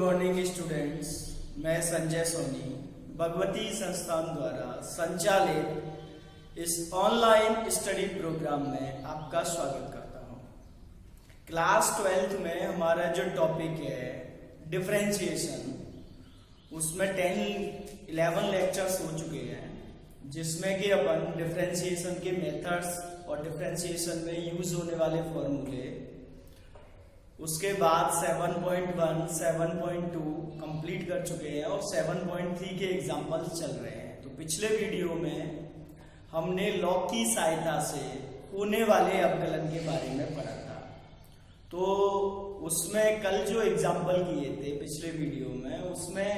Morning students, मैं संजय सोनी भगवती संस्थान द्वारा संचालित इस ऑनलाइन स्टडी प्रोग्राम में आपका स्वागत करता हूं। क्लास 12th में हमारा जो टॉपिक है डिफरेंशिएशन, उसमें 10-11 लेक्चर्स हो चुके हैं, जिसमें कि अपन डिफरेंशिएशन के मेथड्स और डिफरेंशिएशन में यूज होने वाले फॉर्मूले, उसके बाद 7.1, 7.2 कंप्लीट कर चुके हैं और 7.3 के एग्जाम्पल्स चल रहे हैं। तो पिछले वीडियो में हमने लॉग की सहायता से होने वाले अवकलन के बारे में पढ़ा था। तो उसमें कल जो एग्जाम्पल किए थे पिछले वीडियो में, उसमें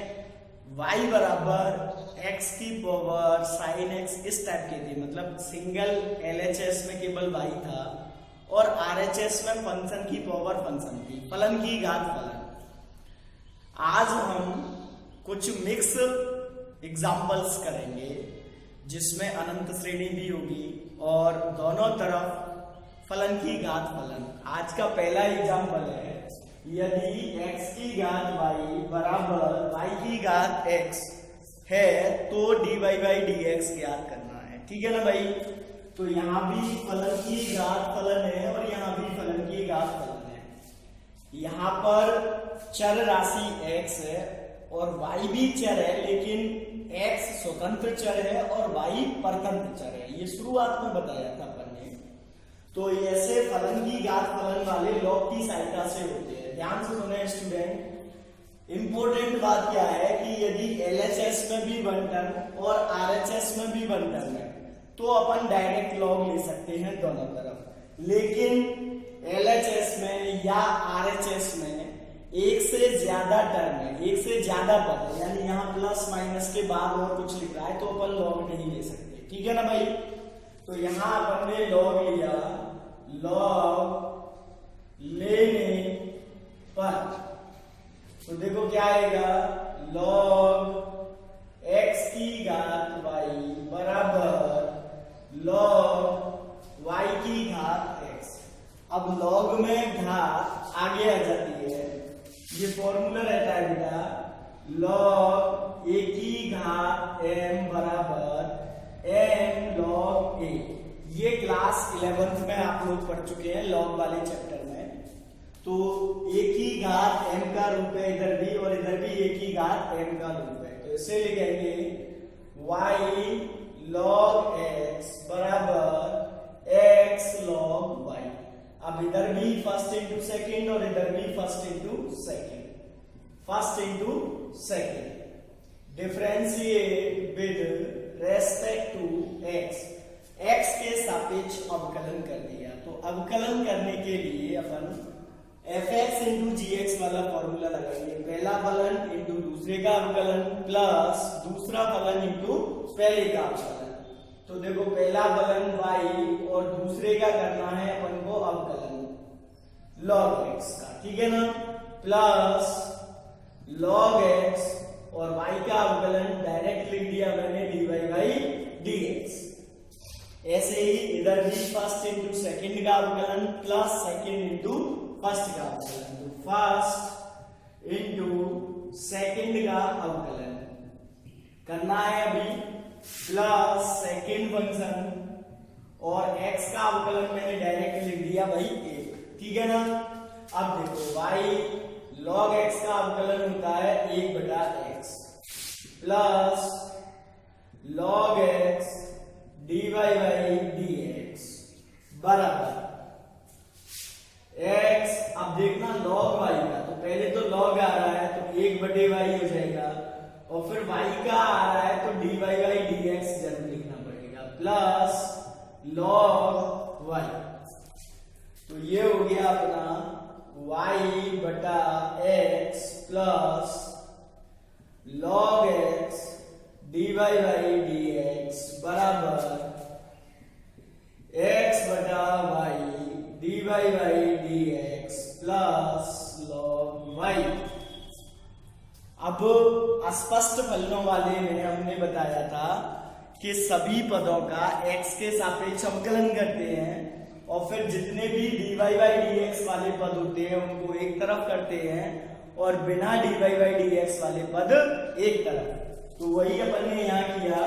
y बराबर x की पावर sin x इस टाइप के थे, मतलब सिंगल LHS में केवल y था और RHS में फंक्शन की पावर फंक्शन थी, फलन की घात फलन। आज हम कुछ मिक्स एग्जाम्पल्स करेंगे जिसमें अनंत श्रेणी भी होगी और दोनों तरफ फलन की घात फलन। आज का पहला एग्जाम्पल है, यदि x की घात y बराबर y की घात x है तो dy by dx ज्ञात करना है। ठीक है ना भाई? तो यहाँ भी फलन की घात फलन है और यहाँ भी फलन की घात फलन है। यहाँ पर चर राशि x है और y भी चर है, लेकिन x स्वतंत्र चर है और y परतंत्र चर है। ये शुरुआत में बताया था अपन ने। तो ऐसे फलन की घात फलन वाले लॉग की सहायता से होते हैं। ध्यान से सुने स्टूडेंट, इंपॉर्टेंट बात क्या है कि यदि LHS में भी 1 टर्म और RHS में भी 1 टर्म है तो अपन डायरेक्ट लॉग ले सकते हैं दोनों तरफ। लेकिन LHS में या RHS में एक से ज्यादा टर्म है, एक से ज्यादा पद है, यानी यहाँ प्लस माइनस के बाद और कुछ लिखा है तो अपन लॉग नहीं ले सकते। ठीक है ना भाई? तो यहाँ अपन ने लॉग लिया, लॉग लेने पर तो देखो क्या आएगा, लॉग x की घात y बराबर लॉग y की घात x। अब लॉग में घात आगे आ जाती है, ये फॉर्मूला रहता है बेटा, लॉग a की घात m बराबर m log a। ये क्लास 11th में आप लोग पढ़ चुके हैं लॉग वाले चैप्टर में। तो a की घात m का रूप है इधर भी और इधर भी a की घात m का रूप है, तो इसे लिखेंगे y log x बराबर x log y। अब इधर भी फर्स्ट इंटू सेकेंड और इधर भी first into second, first into second. Differentiate with respect to x, x के सापेक्ष अवकलन कर दिया। तो अवकलन करने के लिए अपन fx इंटू gx वाला फॉर्मूला लगाएंगे, पहला फलन इंटू दूसरे का अवकलन प्लस दूसरा फलन इंटू पहले का अवकलन। तो देखो पहला फलन y और दूसरे का करना है अपन को अवकलन log x का, ठीक है ना, प्लस log x और y का अवकलन डायरेक्ट लिख दिया मैंने dy by dx। ऐसे ही इधर भी फर्स्ट इंटू सेकेंड का अवकलन प्लस सेकेंड इंटू फर्स्ट का अवकलन, तो फर्स्ट इंटू सेकेंड का अवकलन करना है अभी, प्लस सेकेंड फंक्शन और x का अवकलन मैंने डायरेक्ट लिख दिया भाई 1। ठीक है ना? अब देखो y log x का अवकलन होता है 1/x plus log x dy by dx बराबर x। अब देखना log y का, तो पहले तो log आ रहा है तो 1/y हो जाएगा और फिर y का आ रहा है तो dy by dx जरूर लिखना पड़ेगा प्लस log y। तो ये हो गया अपना y बटा x plus log x dy by dx बराबर x बटा y dy by dx plus log y। अब अस्पष्ट फलनों वाले में हमने बताया था कि सभी पदों का x के सापेक्ष अवकलन करते हैं और फिर जितने भी dy by dx वाले पद होते हैं उनको एक तरफ करते हैं और बिना dy बाई dx वाले पद एक तरफ। तो वही अपन ने यहाँ किया,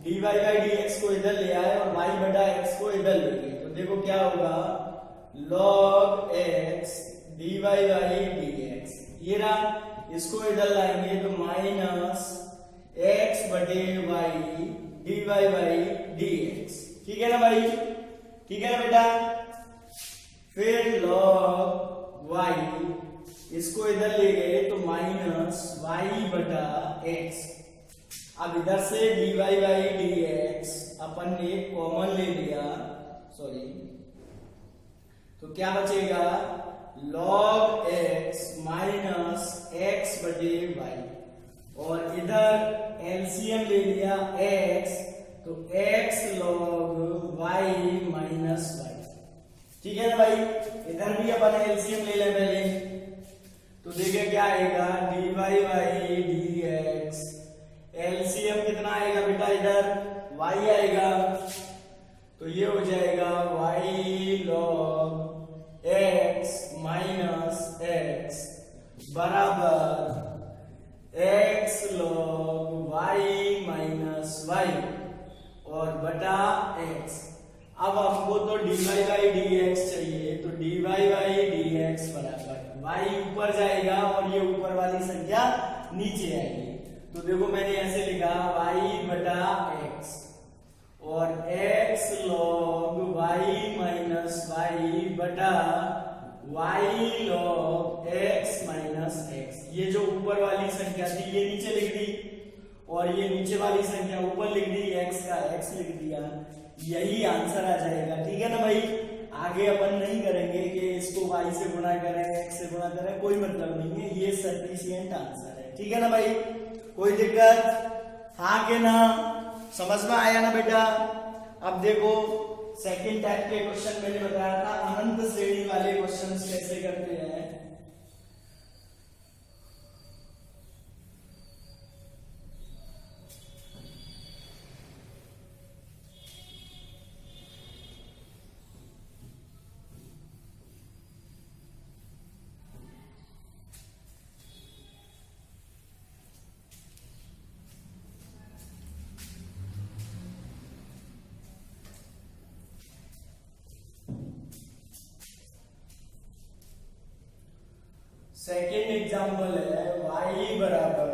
dy बाई dx को इधर ले आए और y बटा x को इधर ले गए। तो देखो क्या होगा, log x dy by dx, ये रहा। इसको इधर लाएंगे तो माइनस x बटे y dy बाई dx। ठीक है ना भाई, ठीक है ना बेटा। फिर log y, इसको इधर ले गए तो माइनस y बटा x। अब इधर से dy बाई dx अपन ने कॉमन ले लिया, सॉरी, तो क्या बचेगा, log x माइनस x बटे y, और इधर एलसीएम ले लिया x, तो x log y minus y। ठीक है ना भाई, इधर भी अपन एलसीएम ले लें पहले, तो देखिए क्या आएगा, dy बाई dx, एलसीएम कितना आएगा बेटा, इधर y आएगा, तो ये हो जाएगा y log x minus x बराबर x log y minus y और बटा x। अब हमको तो dy बाई dx चाहिए, तो dy बाई dx बराबर y ऊपर जाएगा और ये ऊपर वाली संख्या नीचे आएगी। तो देखो मैंने ऐसे लिखा y बटा x और x log y minus y बटा y log x minus x। ये जो ऊपर वाली संख्या थी ये नीचे लिख दी और ये नीचे वाली संख्या ऊपर लिख दी, x का x लिख दिया, यही आंसर आ जाएगा। ठीक है ना भाई, आगे अपन नहीं करेंगे कि इसको y से गुणा करें, x से गुणा करें, कोई मतलब नहीं है, ये सफिशिएंट आंसर है। ठीक है ना भाई, कोई दिक्कत, हाँ के ना, समझ में आया ना बेटा। अब देखो सेकंड टाइप के क्वेश्चन मैंने बताया था, अनंत श्रेणी वाले क्वेश्चन कैसे करते हैं। सेकेंड एग्जाम्पल है y बराबर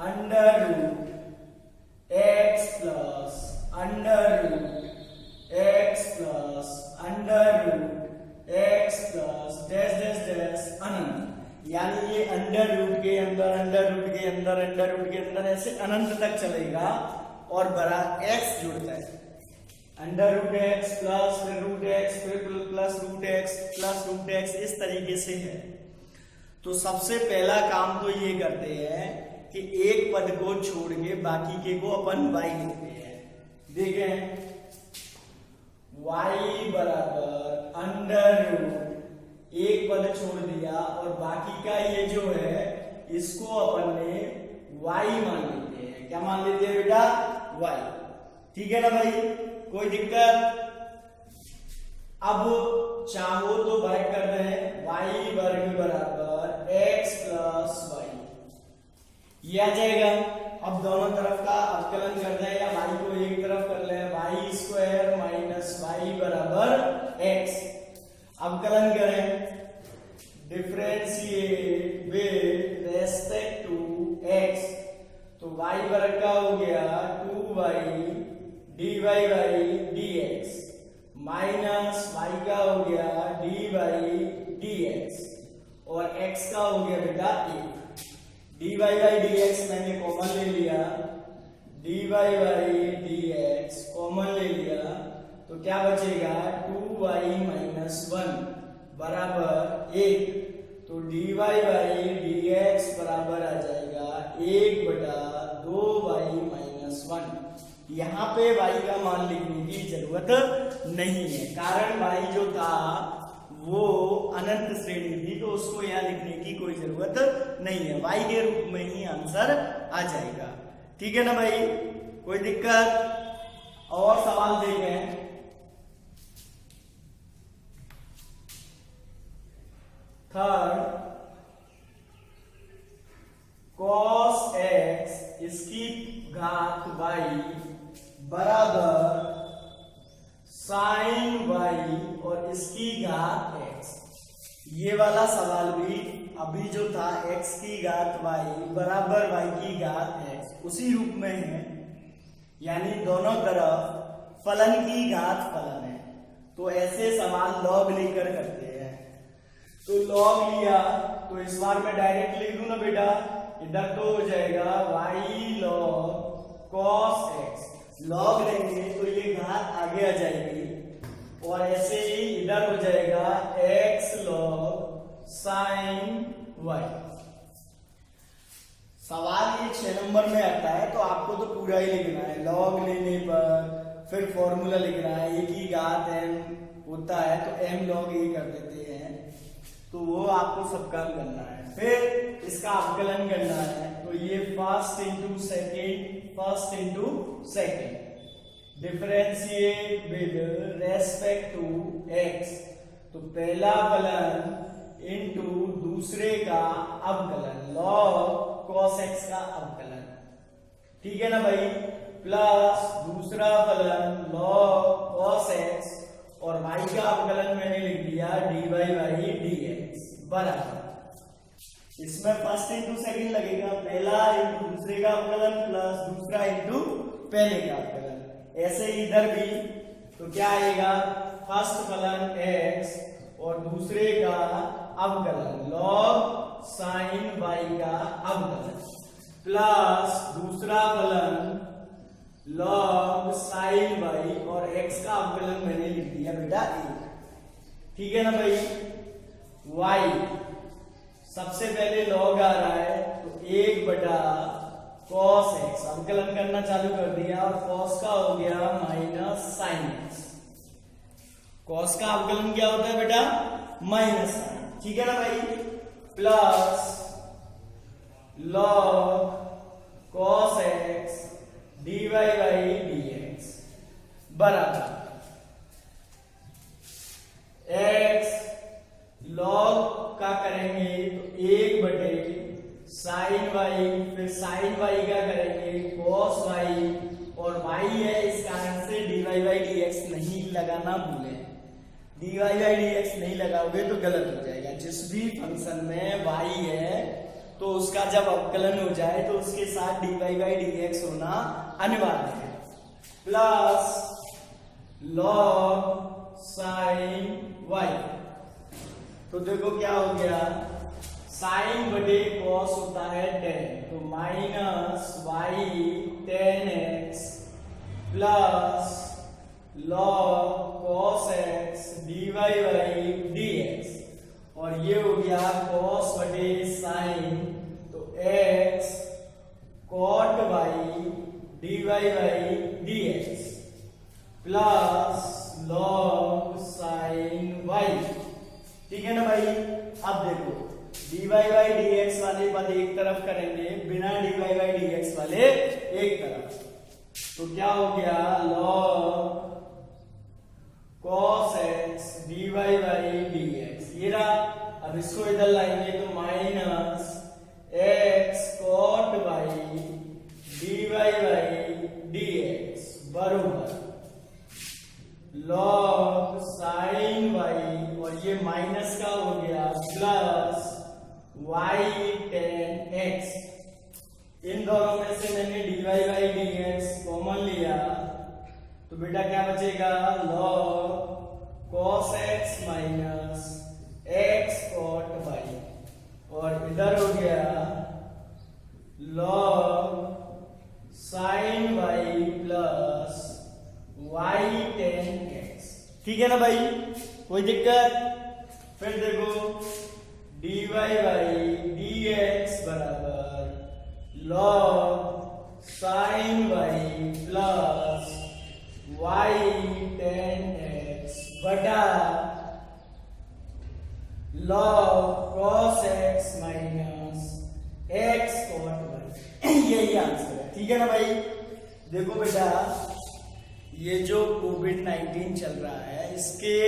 under root x plus under root x plus under root x plus dash dash dash अनंत। यानी ये अंडर रूट के अंदर अंडर रूट के अंदर अंडर रूट के अंदर ऐसे अनंत तक चलेगा और बड़ा x जुड़ता है, अंडर रूट एक्स प्लस फिर रूट एक्स फिर plus root x plus root x, इस तरीके से है। तो सबसे पहला काम तो ये करते हैं कि एक पद को छोड़ के बाकी के को अपन y लिखते हैं। देखें y बराबर अंडर रूट, एक पद छोड़ दिया और बाकी का ये जो है इसको अपन ने y मान लेते हैं। क्या मान लेते हैं बेटा, y। ठीक है ना भाई, कोई दिक्कत। अब चाहो तो वर्ग कर दें, y वर्ग बराबर x प्लस y, ये आ जाएगा। अब दोनों तरफ का अवकलन कर दें या y को एक तरफ कर लें, y स्क्वायर माइनस y बराबर x। अवकलन करें, differentiate with respect to x, तो y वर्ग का हो गया 2y dy by dx minus y का हो गया dy बाई dx और x का हो गया बेटा 1। dy बाई dx मैंने कॉमन ले लिया, dy बाई dx कॉमन ले लिया, तो क्या बचेगा 2y माइनस 1 बराबर 1। तो dy बाई dx बराबर आ जाएगा 1 बटा 2y माइनस 1। यहाँ पे y का मान लिखने की जरूरत नहीं है, कारण y जो था वो अनंत श्रेणी थी, तो उसको यहाँ लिखने की कोई जरूरत नहीं है, y के रूप में ही आंसर आ जाएगा। ठीक है ना भाई, कोई दिक्कत। और सवाल देखें, थर्ड cos x इसकी घात y बराबर sin y और इसकी घात x। ये वाला सवाल भी अभी जो था x की घात y बराबर y की घात x उसी रूप में है, यानी दोनों तरफ फलन की घात फलन है। तो ऐसे सवाल लॉग लेकर करते हैं। तो लॉग लिया तो इस बार मैं डायरेक्ट लिख दूं ना बेटा, इधर तो हो जाएगा y log cos x, log लेंगे तो ये घात आगे आ जाएगी और ऐसे ही इधर हो जाएगा x log sin y। सवाल ये 6 नंबर में आता है तो आपको तो पूरा ही लिखना है। लॉग लेने पर फिर फॉर्मूला लिखना है, एक ही घात m होता है तो m log a कर देते हैं, तो वो आपको सब काम करना है। फिर इसका अवकलन करना है, तो ये first into second differentiate with respect to x, तो पहला फलन इंटू दूसरे का अवकलन log cos x का अवकलन, ठीक है ना भाई, प्लस दूसरा फलन log cos x और y का अवकलन मैंने लिख दिया dy by dx बराबर, इसमें फर्स्ट इंटू सेकंड लगेगा, पहला इंटू दूसरे का अवकलन प्लस दूसरा इंटू पहले का अवकलन। ऐसे ही इधर भी तो क्या आएगा, फर्स्ट फलन x और दूसरे का अवकलन log sin y का अवकलन प्लस दूसरा फलन log sin y और x का अवकलन मैंने लिख दिया बेटा 1, ठीक है ना भाई। y सबसे पहले log आ रहा है तो 1 बटा cos x, अवकलन करना चालू कर दिया और cos का हो गया माइनस sin x। cos का अवकलन क्या होता है बेटा, माइनस sin, ठीक है ना भाई, plus log cos x dy by dx बराबर x log का करेंगे तो 1 बटे sin y, फिर sin y का करेंगे cos y और y है इस कारण से dy by dx नहीं लगाना भूलें। dy by dx नहीं लगाओगे तो गलत हो जाएगा। जिस भी फंक्शन में y है तो उसका जब अवकलन हो जाए तो उसके साथ dy by dx होना अनिवार्य है, प्लस log sin y, तो देखो क्या हो गया, साइन बटे कॉस होता है tan, तो minus y tan x plus log cos x dy by dx और ये हो गया cos बटे साइन, तो x cot y dy by dx plus log sin y, ठीक है ना भाई। अब देखो dy by dx वाले पद एक तरफ करेंगे, बिना dy by dx वाले एक तरफ, तो क्या हो गया log cos x dy by dx, ये रहा। अब इसको इधर लाएंगे तो minus x cot y dy by dx बराबर log sin y और ये माइनस का हो गया प्लस y tan x, इन दोनों में से मैंने dy by dx कॉमन लिया तो बेटा क्या बचेगा log cos x minus x cot y और इधर हो गया log sin y plus y tan x, ठीक है ना भाई, कोई दिक्कत। फिर देखो dy by dx बराबर log sin y plus y tan x बटा log cos x minus x cot y, यही आंसर है, ठीक है ना भाई। देखो बेटा ये जो कोविड-19 चल रहा है इसके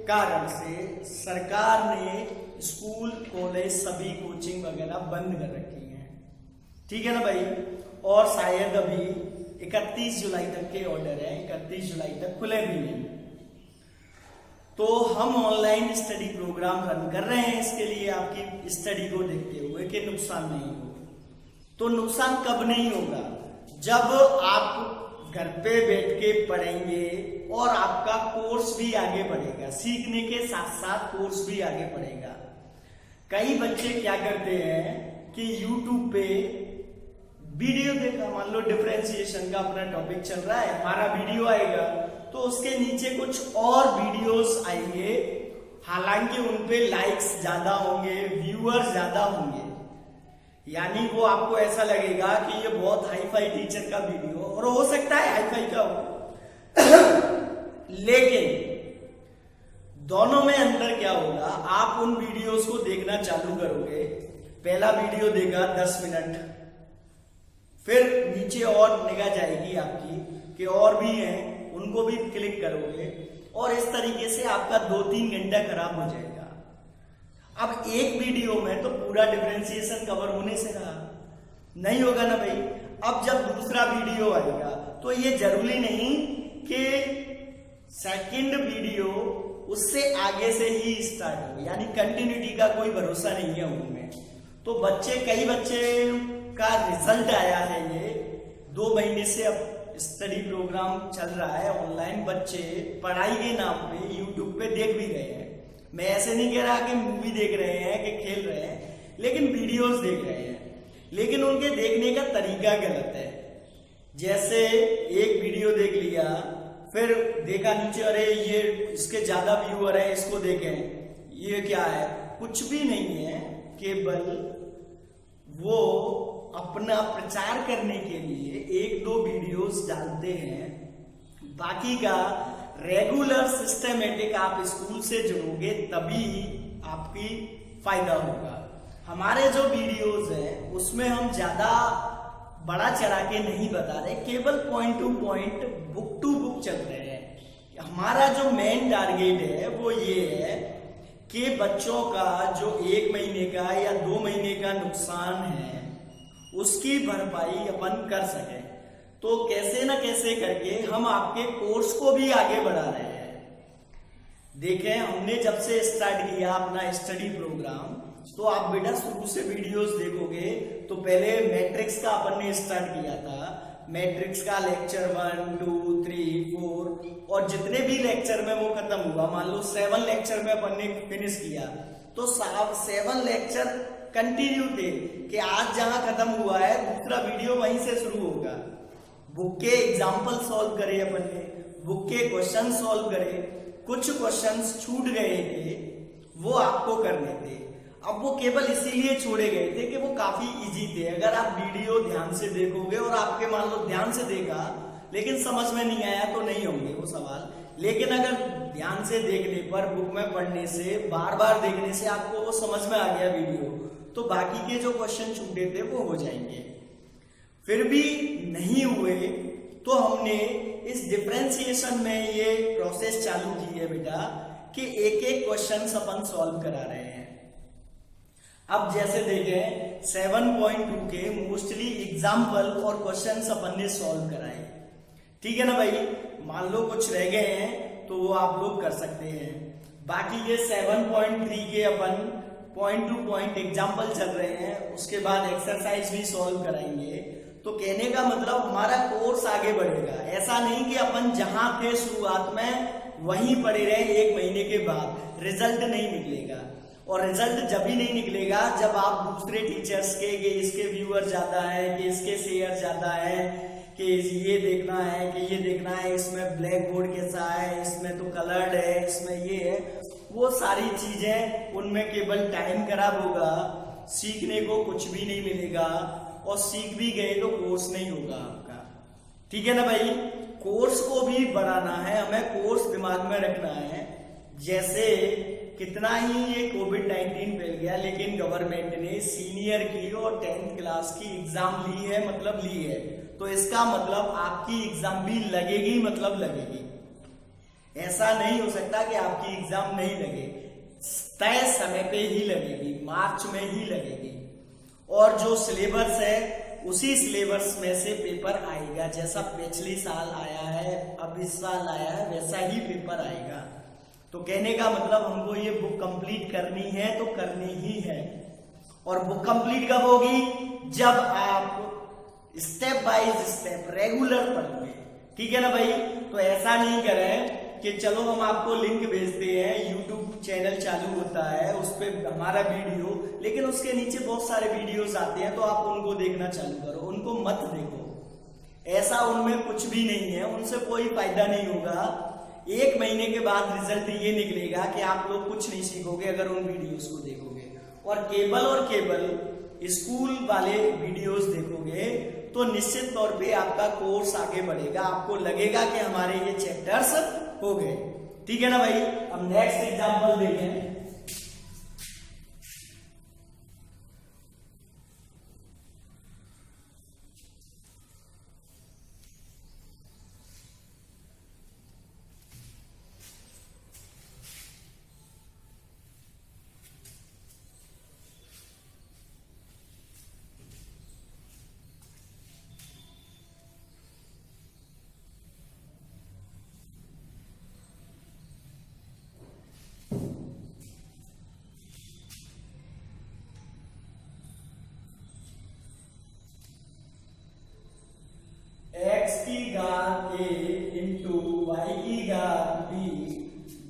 कारण से सरकार ने स्कूल कॉलेज सभी कोचिंग वगैरह बंद कर रखी हैं, ठीक है ना भाई। और शायद अभी 31 जुलाई तक के ऑर्डर है, 31 जुलाई तक खुले भी नहीं। तो हम ऑनलाइन स्टडी प्रोग्राम रन कर रहे हैं इसके लिए, आपकी स्टडी को देखते हुए कि नुकसान नहीं हो। तो नुकसान कब नहीं होगा? जब आप घर पे बैठ के पढ़ेंगे और आपका कोर्स भी आगे बढ़ेगा, सीखने के साथ साथ कोर्स भी आगे बढ़ेगा। कई बच्चे क्या करते हैं कि YouTube पे वीडियो देखा, मान लो डिफरेंशिएशन का अपना टॉपिक चल रहा है, हमारा वीडियो आएगा तो उसके नीचे कुछ और वीडियोस आएंगे, हालांकि उनपे लाइक्स ज्यादा होंगे, व्यूअर्स ज्यादा होंगे, यानी वो आपको ऐसा लगेगा कि ये बहुत हाई फाई टीचर का वीडियो, और हो सकता है हाई फाई का हो लेकिन दोनों में अंतर क्या होगा? आप उन वीडियोस को देखना चालू करोगे, पहला वीडियो देखा 10 मिनट, फिर नीचे और निगाह जाएगी आपकी कि और भी हैं, उनको भी क्लिक करोगे और इस तरीके से आपका 2-3 घंटा खराब हो जाएगा। अब एक वीडियो में तो पूरा डिफरेंशिएशन कवर होने से रहा नहीं होगा ना भाई। अब जब दूसरा वीडियो आएगा तो ये जरूरी नहीं कि सेकंड वीडियो उससे आगे से ही स्टार्ट हो, यानी कंटिन्यूटी का कोई भरोसा नहीं है उनमें। तो कई बच्चे का रिजल्ट आया है, ये 2 महीने से अब स्टडी प्रोग्राम चल रहा है ऑनलाइन, बच्चे पढ़ाई के नाम पे यूट्यूब पे देख भी रहे हैं। मैं ऐसे नहीं कह रहा कि मूवी देख रहे हैं कि खेल रहे हैं, लेकिन वीडियोस देख रहे हैं, लेकिन उनके देखने का तरीका गलत है। जैसे एक वीडियो देख लिया, फिर देखा नीचे अरे ये इसके ज्यादा व्यूअर है, इसको देखें, ये क्या है? कुछ भी नहीं है, केवल वो अपना प्रचार करने के लिए 1-2 वीडियोस डालते हैं। बाकी का रेगुलर सिस्टमेटिक आप स्कूल से जुड़ोगे तभी आपकी फायदा होगा। हमारे जो वीडियोस हैं उसमें हम ज्यादा बड़ा चढ़ा के नहीं बता रहे, केवल point to point, book to book चल रहे हैं। हमारा जो मेन टारगेट है वो ये है कि बच्चों का जो 1 महीने का या 2 महीने का नुकसान है उसकी भरपाई अपन कर सके। तो कैसे ना कैसे करके हम आपके कोर्स को भी आगे बढ़ा रहे हैं। देखें, हमने जब से स्टार्ट किया अपना स्टडी प्रोग्राम, तो आप बेटा शुरू से वीडियोस देखोगे तो पहले मैट्रिक्स का अपन ने स्टार्ट किया था। मैट्रिक्स का लेक्चर 1, 2, 3, 4 और जितने भी लेक्चर में वो खत्म हुआ, मान लो 7 लेक्चर में अपन ने फिनिश किया, तो 7 लेक्चर कंटिन्यू थे कि आज जहां खत्म हुआ है दूसरा वीडियो वहीं से शुरू होगा। बुक के एग्जाम्पल सॉल्व करे अपन ने, बुक के क्वेश्चन सॉल्व करे, कुछ क्वेश्चंस छूट गए थे वो आपको करने थे। अब वो केवल इसीलिए छोड़े गए थे कि वो काफी इजी थे। अगर आप वीडियो ध्यान से देखोगे और आपके मान लो ध्यान से देखा लेकिन समझ में नहीं आया तो नहीं होंगे वो सवाल, लेकिन अगर ध्यान से देखने पर, बुक में पढ़ने से, बार बार देखने से आपको वो समझ में आ गया वीडियो, तो बाकी के जो क्वेश्चन छूटे थे वो हो जाएंगे। फिर भी नहीं हुए तो हमने इस डिफरेंशिएशन में ये प्रोसेस चालू की है बेटा कि एक एक क्वेश्चन अपन सॉल्व करा रहे हैं। अब जैसे देखें 7.2 के मोस्टली एग्जाम्पल और क्वेश्चंस अपन ने सॉल्व कराए, ठीक है ना भाई। मान लो कुछ रह गए हैं तो वो आप लोग कर सकते हैं। बाकी ये 7.3 के अपन पॉइंट टू पॉइंट एग्जाम्पल चल रहे हैं, उसके बाद एक्सरसाइज भी सॉल्व कराएंगे। तो कहने का मतलब हमारा कोर्स आगे बढ़ेगा। ऐसा नहीं कि अपन जहां थे शुरुआत में वहीं पड़े रहे, 1 महीने के बाद रिजल्ट नहीं निकलेगा। और रिजल्ट जब भी नहीं निकलेगा जब आप दूसरे टीचर्स के कि इसके व्यूअर ज्यादा है, कि इसके शेयर ज्यादा है, कि ये देखना है, कि ये देखना है, इसमें ब्लैक बोर्ड कैसा है, इसमें तो कलर्ड है, इसमें ये है, वो सारी चीजें उनमें केवल टाइम खराब होगा, सीखने को कुछ भी नहीं मिलेगा, और सीख भी गए तो कोर्स नहीं होगा आपका, ठीक है ना भाई। कोर्स को भी बढ़ाना है हमें, कोर्स दिमाग में रखना है। जैसे कितना ही ये कोविड-19 फैल गया, लेकिन गवर्नमेंट ने सीनियर की और 10th क्लास की एग्जाम ली है, मतलब ली है, तो इसका मतलब आपकी एग्जाम भी लगेगी, मतलब लगेगी। ऐसा नहीं हो सकता कि आपकी एग्जाम नहीं लगे। तय समय पे ही लगेगी, मार्च में ही लगेगी। और जो सिलेबस है उसी सिलेबस में से पेपर आएगा, जैसा पिछली साल आया है, अब इस साल आया है, वैसा ही पेपर आएगा। तो कहने का मतलब हमको ये बुक कंप्लीट करनी है तो करनी ही है। और बुक कंप्लीट कब होगी? जब आप स्टेप बाय स्टेप रेगुलर पढ़ोगे, ठीक है ना भाई। तो ऐसा नहीं करें कि चलो हम आपको लिंक भेजते हैं, यूट्यूब चैनल चालू होता है, उस पर हमारा वीडियो, लेकिन उसके नीचे बहुत सारे वीडियोस आते हैं तो आप उनको देखना चालू करो, उनको मत देखो। ऐसा उनमें कुछ भी नहीं है, उनसे कोई फायदा नहीं होगा। 1 महीने के बाद रिजल्ट ये निकलेगा कि आप लोग कुछ नहीं सीखोगे अगर उन वीडियोस को देखोगे। और केवल स्कूल वाले वीडियोस देखोगे तो निश्चित तौर पे आपका कोर्स आगे बढ़ेगा, आपको लगेगा कि हमारे ये चैप्टर्स हो गए, ठीक है ना भाई। अब नेक्स्ट एग्जांपल देखें। x की घात a इंटू y की घात b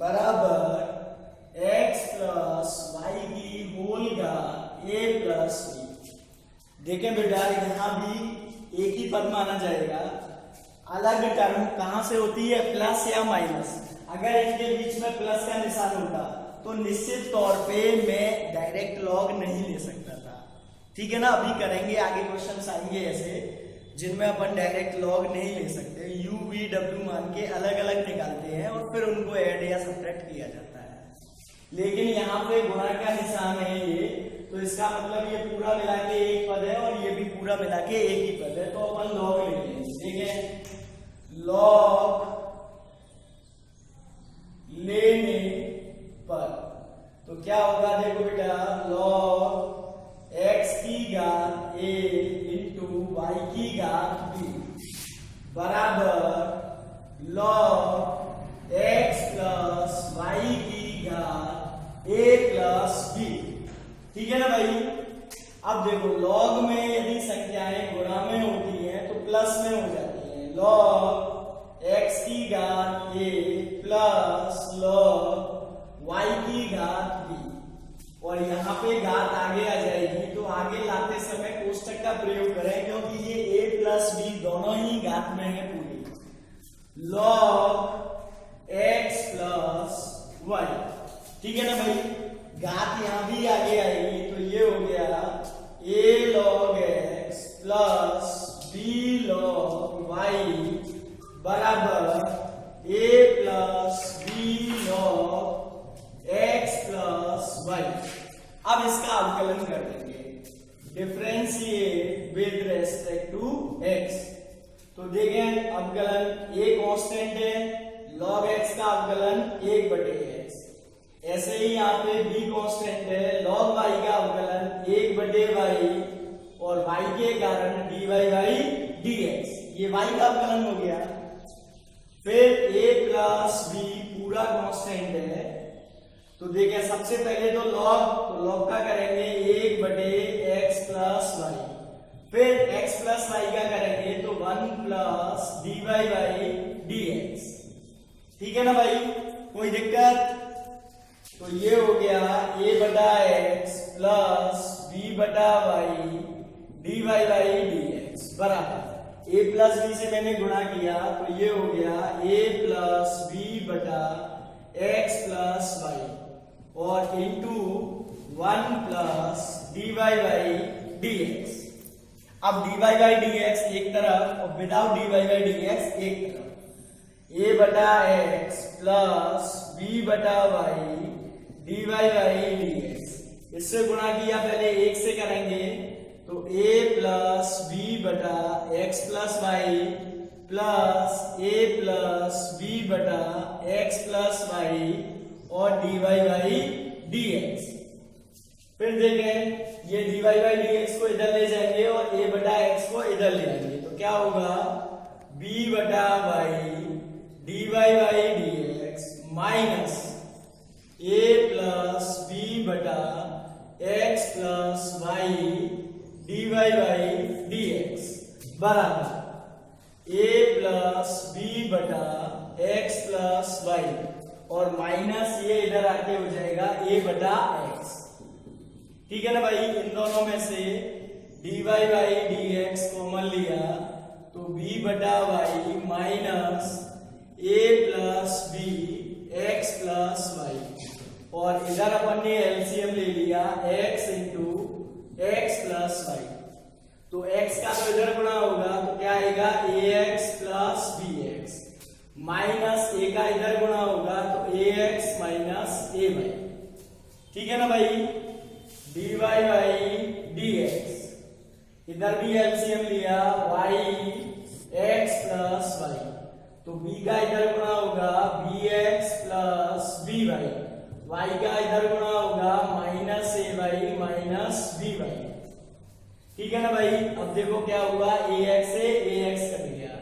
बराबर x प्लस y की होल घात a प्लस b। देखें बेटा, यहाँ भी एक ही पद माना जाएगा। अलग टर्म कहां से होती है? प्लस या माइनस। अगर इनके बीच में प्लस का निशान होता तो निश्चित तौर पे मैं डायरेक्ट लॉग नहीं ले सकता था, ठीक है ना। अभी करेंगे, आगे क्वेश्चंस आएंगे ऐसे जिनमें अपन डायरेक्ट लॉग नहीं ले सकते, u v w मान के अलग अलग निकालते हैं और फिर उनको ऐड या सब्ट्रैक्ट किया जाता है। लेकिन यहाँ पे गुणा का निशान है ये, तो इसका मतलब ये पूरा मिला के एक पद है और ये भी पूरा मिला के एक ही पद है, तो अपन लॉग ले लेंगे, ठीक है। लॉग लेने पर तो क्या होगा? देखो बेटा, लॉग x की घात a इंटू y की घात b बराबर लॉग x प्लस y की घात a प्लस b, ठीक है ना भाई। अब देखो, लॉग में यदि संख्याएं गुणा में होती हैं तो प्लस में हो जाती हैं। लॉग x की घात a प्लस लॉग y की घात b, और यहाँ पे घात आगे आ जाएगी तो आगे लाते समय कोष्टक का प्रयोग करें, क्योंकि ये a प्लस b दोनों ही घात में है पूरी। लॉग x प्लस y, ठीक है ना भाई। घात यहाँ भी आगे आएगी तो ये हो गया a log x plus b log y बराबर a plus b log x plus y। अब इसका अवकलन कर देंगे, differentiate with respect to x। तो देखें, अवकलन a कांस्टेंट है, log x का अवकलन 1/x। ऐसे ही यहाँ पे b कांस्टेंट है, log y का अवकलन 1/y और y के कारण dy बाई dx, ये y का अवकलन हो गया। फिर a प्लस b पूरा कांस्टेंट है, तो देखें सबसे पहले तो लॉग का करेंगे 1/x प्लस y, फिर x प्लस y का करेंगे तो 1 प्लस dy बाई dx, ठीक है ना भाई, कोई दिक्कत? तो ये हो गया a/x plus b/y dy by dx बराबर a प्लस b से मैंने गुणा किया तो ये हो गया a plus b/x plus y और into 1 plus dy by dx। अब dy बाई dx एक तरफ और विदाउट dy बाई dx एक तरफ। a/x plus b/y dy by dx, इससे गुणा किया, पहले एक से करेंगे तो a plus b/x plus y plus a plus b/x plus y और dy बाई dx। फिर देखें ये dy बाई dx को इधर ले जाएंगे और a बटा x को इधर ले आएंगे, तो क्या होगा b बटा y dy by dx minus a plus b बटा x plus y dy by dx बराबर a प्लस b बटा x प्लस वाई और माइनस ये इधर आके हो जाएगा a बटा x। ठीक है ना भाई, इन दोनों में से dy बाई dx कॉमन लिया तो b बटा y minus a plus b x plus y और इधर अपन ने एलसीएम ले लिया x into x plus y, तो x का तो इधर गुणा होगा तो क्या आएगा ax plus bx minus a का इधर गुणा होगा तो ax माइनस ay। ठीक है ना भाई, dy बाई dx इधर भी एलसीएम लिया y x प्लस y तो b का इधर गुणा होगा bx प्लस by, y का इधर गुणा होगा माइनस ay माइनस by। ठीक है ना भाई, अब देखो क्या हुआ ax से ax कट गया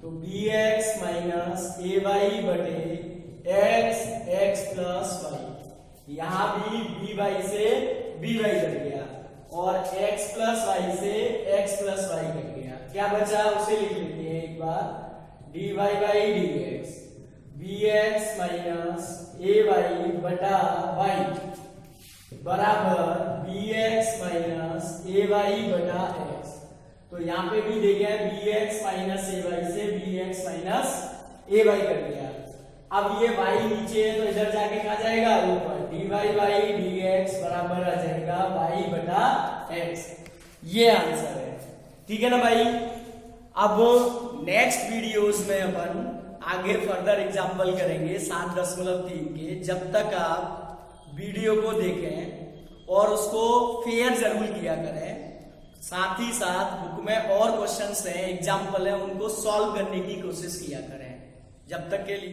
तो bx माइनस ay बटे x x प्लस y, यहां भी by से by कट गया और x प्लस वाई से x प्लस वाई कट गया, क्या बचा उसे लिख लेते हैं एक बार, dy by dx bx minus ay बटा y बराबर bx माइनस ay बटा x। तो यहाँ पे भी देखे bx माइनस ay से bx माइनस ay कट गया। अब ये y नीचे है तो इधर जाके कहा जाएगा ऊपर, dy बाई dx बराबर आ जाएगा y बटा x। ये आंसर है। ठीक है ना भाई, अब नेक्स्ट वीडियोस में अपन आगे फर्दर एग्जाम्पल करेंगे 7.3 के। जब तक आप वीडियो को देखें और उसको फेयर जरूर किया करें, साथ ही साथ बुक में और क्वेश्चंस हैं, एग्जाम्पल है, उनको सॉल्व करने की कोशिश किया करें। जब तक के लिए